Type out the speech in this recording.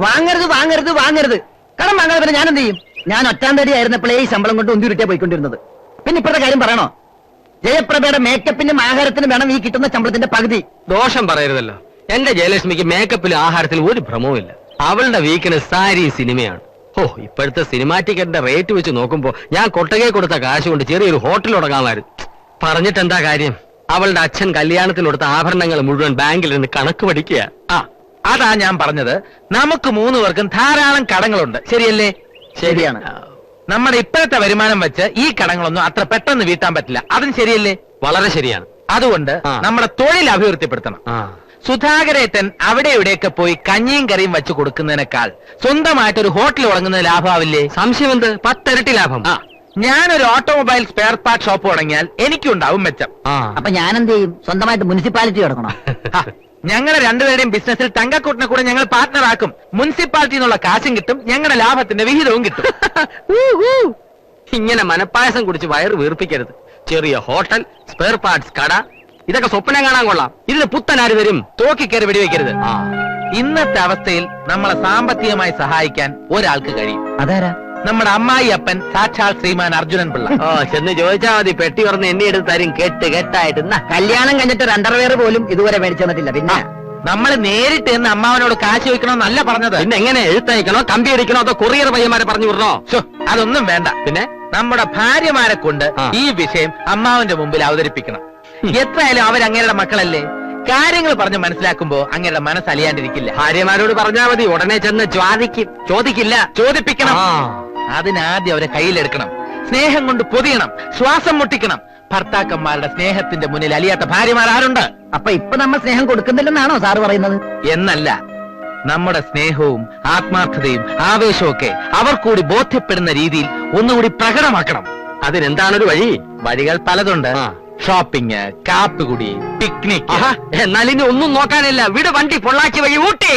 വാങ്ങരുത് വാങ്ങരുത് വാങ്ങരുത്. കടം വാങ്ങാതെ പിന്നെ ഞാൻ എന്ത് ചെയ്യും? ഞാൻ ഒറ്റാം തടി ആയിരുന്നപ്പോഴേ ഈ ശമ്പളം കൊണ്ട് ഒന്തിരുട്ടിയാ പോയിക്കൊണ്ടിരുന്നത്. പിന്നെ ഇപ്പോഴത്തെ കാര്യം പറയണോ? ജയപ്രഭയുടെ മേക്കപ്പിനും ആഹാരത്തിനും വേണം ഈ കിട്ടുന്ന ശമ്പളത്തിന്റെ പകുതി. ദോഷം പറയരുതല്ലോ. എന്റെ ജയലക്ഷ്മിക്ക് മേക്കപ്പിലും ആഹാരത്തിലും ഒരു ഭ്രമവും ഇല്ല. അവളുടെ വീക്കിനെസ് സാരി സിനിമയാണ്. ഓ, ഇപ്പോഴത്തെ സിനിമാ ടിക്കറ്റിന്റെ റേറ്റ് വെച്ച് നോക്കുമ്പോ ഞാൻ കൊട്ടകെ കൊടുത്ത കാശ് കൊണ്ട് ചെറിയൊരു ഹോട്ടൽ തുടങ്ങാമായിരുന്നു. പറഞ്ഞിട്ട് എന്താ കാര്യം? അവളുടെ അച്ഛൻ കല്യാണത്തിന് കൊടുത്ത ആഭരണങ്ങൾ മുഴുവൻ ബാങ്കിൽ നിന്ന് കണക്ക് പഠിക്കുക. അതാ ഞാൻ പറഞ്ഞത്, നമുക്ക് 3 പേർക്കും ധാരാളം കടങ്ങളുണ്ട്. ശരിയല്ലേ? ശരിയാണ്. നമ്മുടെ ഇപ്പോഴത്തെ വരുമാനം വെച്ച് ഈ കടങ്ങളൊന്നും അത്ര പെട്ടെന്ന് വീട്ടാൻ പറ്റില്ല. അതും ശരിയല്ലേ? വളരെ ശരിയാണ്. അതുകൊണ്ട് നമ്മുടെ തൊഴിൽ അഭിവൃദ്ധിപ്പെടുത്തണം. സുധാകരേട്ടൻ അവിടെ ഇവിടെയൊക്കെ പോയി കഞ്ഞിയും കറിയും വെച്ച് കൊടുക്കുന്നതിനേക്കാൾ സ്വന്തമായിട്ടൊരു ഹോട്ടൽ തുടങ്ങുന്നത് ലാഭമാവില്ലേ? സംശയമെന്ത്? 10 ഇരട്ടി ലാഭം. ഞാനൊരു ഓട്ടോമൊബൈൽ സ്പെയർ പാർട്ട് ഷോപ്പ് തുടങ്ങിയാൽ എനിക്കുണ്ടാവും മെച്ചം. അപ്പൊ ഞാൻ എന്ത് ചെയ്യും? സ്വന്തമായിട്ട് മുനിസിപ്പാലിറ്റി തുടങ്ങണം. ഞങ്ങളുടെ രണ്ടുപേരുടെയും ബിസിനസ്സിൽ തങ്കക്കൂട്ടിനെ കൂടെ ഞങ്ങൾ പാർട്ട്ണർ ആക്കും. മുനിസിപ്പാലിറ്റി എന്നുള്ള കാശും കിട്ടും, ഞങ്ങളുടെ ലാഭത്തിന്റെ വിഹിതവും കിട്ടും. ഇങ്ങനെ മനപ്പായസം കുടിച്ച് വയറ് വീർപ്പിക്കരുത്. ചെറിയ ഹോട്ടൽ, സ്പെയർ പാർട്സ് കട, ഇതൊക്കെ സ്വപ്നം കാണാൻ കൊള്ളാം. ഇതിന് പുത്തനാര് വരും? തോക്കിക്കയറി വെടിവെക്കരുത്. ഇന്നത്തെ അവസ്ഥയിൽ നമ്മളെ സാമ്പത്തികമായി സഹായിക്കാൻ ഒരാൾക്ക് കഴിയും. അതാരാ? നമ്മുടെ അമ്മായി അപ്പൻ സാക്ഷാൽ ശ്രീമാൻ അർജുനൻ പിള്ള. ചെന്ന് ചോദിച്ചാ മതി, പെട്ടി പറഞ്ഞ് എന്നെ എടുത്ത് തരും. കെട്ടായിട്ട് കല്യാണം കഴിഞ്ഞിട്ട് ഒരു അണ്ടർവെയർ പോലും ഇതുവരെ മേടിച്ചു തന്നിട്ടില്ല. പിന്നെ നമ്മൾ നേരിട്ട് എന്ന് അമ്മാവനോട് കാശ് ചോദിക്കണമെന്നല്ല പറഞ്ഞത്. പിന്നെ എങ്ങനെ? എഴുത്തയക്കണോ, കമ്പി അടിക്കണോ, അതോ കൊറിയർ പയ്യന്മാരെ പറഞ്ഞു വിടണോ? അതൊന്നും വേണ്ട. പിന്നെ നമ്മുടെ ഭാര്യമാരെ കൊണ്ട് ഈ വിഷയം അമ്മാവന്റെ മുമ്പിൽ അവതരിപ്പിക്കണം. എത്രയായാലും അവരങ്ങയുടെ മക്കളല്ലേ. കാര്യങ്ങൾ പറഞ്ഞ് മനസ്സിലാക്കുമ്പോ അങ്ങയുടെ മനസ്സ് അലിയാണ്ടിരിക്കില്ല. ഭാര്യമാരോട് പറഞ്ഞാൽ മതി, ഉടനെ ചെന്ന് ചോദിക്കില്ല. ചോദിപ്പിക്കണം. അതിനാദ്യം അവരെ കയ്യിലെടുക്കണം. സ്നേഹം കൊണ്ട് പൊതിയണം, ശ്വാസം മുട്ടിക്കണം. ഭർത്താക്കന്മാരുടെ സ്നേഹത്തിന്റെ മുന്നിൽ അലിയാത്ത ഭാര്യമാർ ആരുണ്ട്? അപ്പൊ ഇപ്പൊ നമ്മൾ സ്നേഹം കൊടുക്കുന്നില്ലെന്നാണോ സാറ് പറയുന്നത്? എന്നല്ല, നമ്മുടെ സ്നേഹവും ആത്മാർത്ഥതയും ആവേശവും ഒക്കെ അവർ കൂടി ബോധ്യപ്പെടുന്ന രീതിയിൽ ഒന്നുകൂടി പ്രകടമാക്കണം. അതിനെന്താണൊരു വഴി? വഴികൾ പലതുണ്ട്. ഷോപ്പിംഗ്, കാപ്പുകുടി, പിക്നിക്. എന്നാൽ ഇനി ഒന്നും നോക്കാനില്ല. വിട് വണ്ടി പൊള്ളാച്ചി വഴി ഊട്ടി.